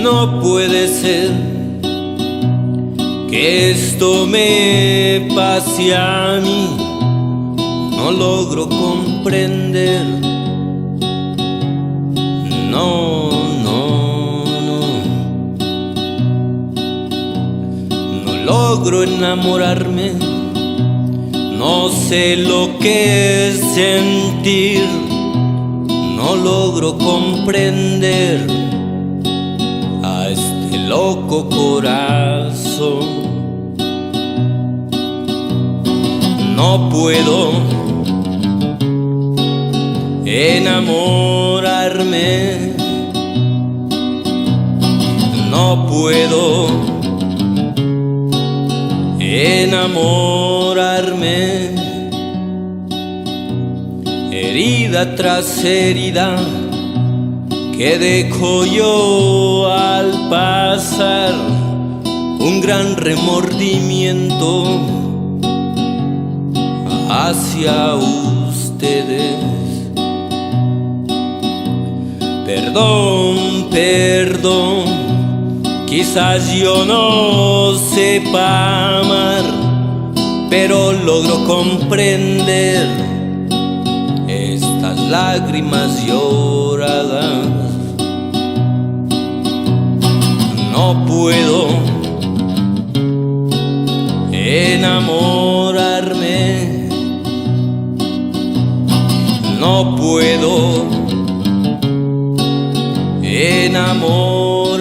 No puede ser que esto me pase a mí. No logro comprender. No, no, no. No logro enamorarme. No sé lo que es sentir. No logro comprender a este loco corazón. No puedo enamorarme. No puedo enamorarme. Herida tras herida que dejo yo al pasar, un gran remordimiento hacia ustedes. Perdón, perdón, quizás yo no sepa amar, pero logro comprender estas lágrimas lloradas. No puedo enamorarme. No puedo enamorarme.